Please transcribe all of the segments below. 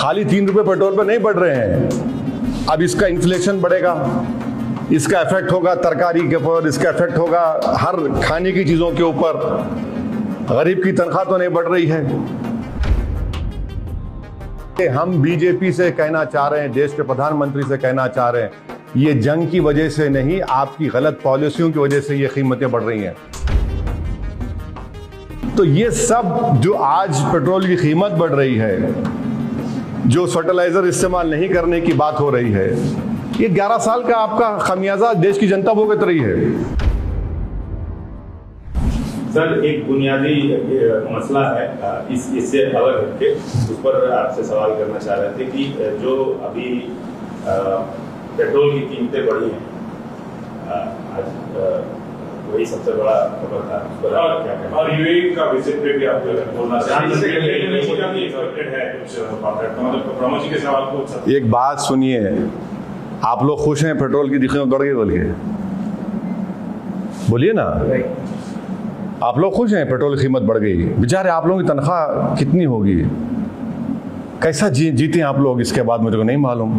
खाली 3 रुपए पेट्रोल पर नहीं बढ़ रहे हैं, अब इसका इन्फ्लेशन बढ़ेगा, इसका इफेक्ट होगा तरकारी के ऊपर, इसका इफेक्ट होगा हर खाने की चीज़ों के ऊपर। गरीब की तनख्वाह तो नहीं बढ़ रही है। हम बीजेपी से कहना चाह रहे हैं, देश के प्रधानमंत्री से कहना चाह रहे हैं, ये जंग की वजह से नहीं, आपकी गलत पॉलिसियों की वजह से ये कीमतें बढ़ रही हैं। तो ये सब जो आज पेट्रोल की कीमत बढ़ रही है, जो फर्टिलाइजर इस्तेमाल नहीं करने की बात हो रही है, ये 11 साल का आपका खमियाजा देश की जनता भुगत रही है। सर, एक बुनियादी मसला है, इससे अलग हटके उस पर आपसे सवाल करना चाह रहे थे कि जो अभी पेट्रोल की कीमतें बढ़ी हैं, आज वही सबसे बड़ा खबर था उस पर क्या कहना। और यूएई का विजिट पे भी आप बोलना चाहते हैं। एक बात सुनिए, आप लोग खुश हैं पेट्रोल की कीमत बढ़ गई बोल के? बोलिए ना, आप लोग खुश हैं पेट्रोल की कीमत बढ़ गई? बेचारे आप लोगों की तनख्वाह कितनी होगी, कैसा जीते आप लोग, इसके बाद मुझे को नहीं मालूम।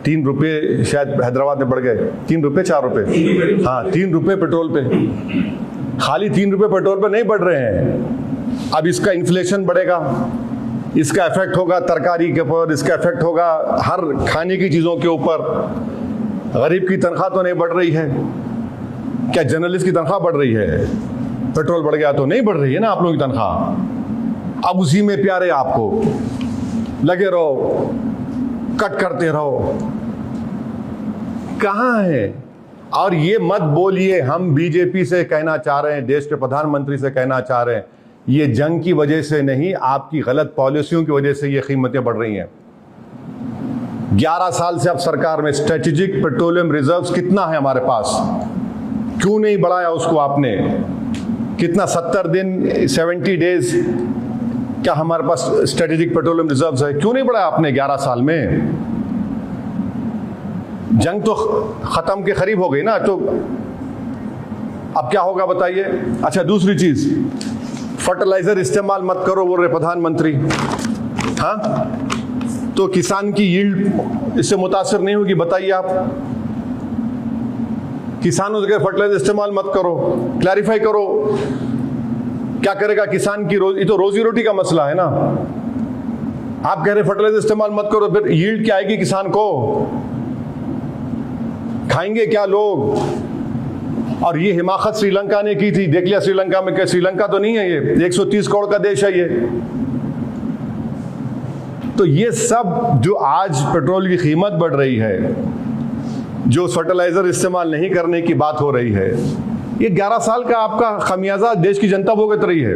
3 रुपये शायद हैदराबाद में बढ़ गए, 3 रुपये 4 रुपये, हाँ 3 रुपये पेट्रोल पे। खाली 3 रुपये पेट्रोल पे नहीं बढ़ रहे हैं, अब इसका इन्फ्लेशन बढ़ेगा, इसका इफेक्ट होगा तरकारी के ऊपर, इसका इफेक्ट होगा हर खाने की चीज़ों के ऊपर। गरीब की तनख्वाह तो नहीं बढ़ रही है, क्या जर्नलिस्ट की तनख्वाह बढ़ रही है? पेट्रोल बढ़ गया तो नहीं बढ़ रही है ना आप लोगों की तनख्वाह। अब उसी में प्यारे आपको लगे रहो, कट करते रहो, कहाँ है? और ये मत बोलिए, हम बीजेपी से कहना चाह रहे हैं, देश के प्रधानमंत्री से कहना चाह रहे हैं, ये जंग की वजह से नहीं, आपकी गलत पॉलिसियों की वजह से ये कीमतें बढ़ रही हैं। 11 साल से अब सरकार में स्ट्रेटेजिक पेट्रोलियम रिजर्व्स कितना है हमारे पास, क्यों नहीं बढ़ाया उसको आपने? कितना 70 दिन 70 डेज क्या हमारे पास स्ट्रेटेजिक पेट्रोलियम रिजर्व्स है, क्यों नहीं बढ़ाया आपने 11 साल में? जंग तो खत्म के करीब हो गई ना, तो अब क्या होगा बताइए? अच्छा, दूसरी चीज, फर्टिलाइजर इस्तेमाल मत करो बोल रहे प्रधानमंत्री, हाँ, तो किसान की यील्ड इससे मुतासर नहीं होगी? बताइए आप, किसानों से फर्टिलाइजर इस्तेमाल मत करो, क्लैरिफाई करो, क्या करेगा किसान की ये तो रोजी रोटी का मसला है ना। आप कह रहे फर्टिलाइजर इस्तेमाल मत करो, फिर यील्ड क्या आएगी किसान को? खाएंगे क्या लोग? और ये हिमाकत श्रीलंका ने की थी, देख लिया श्रीलंका में, क्या श्रीलंका तो नहीं है ये, 130 करोड़ का देश है ये। तो ये सब जो आज पेट्रोल की कीमत बढ़ रही है, जो फर्टिलाइजर इस्तेमाल नहीं करने की बात हो रही है, ये 11 साल का आपका खमियाजा देश की जनता भुगत रही है।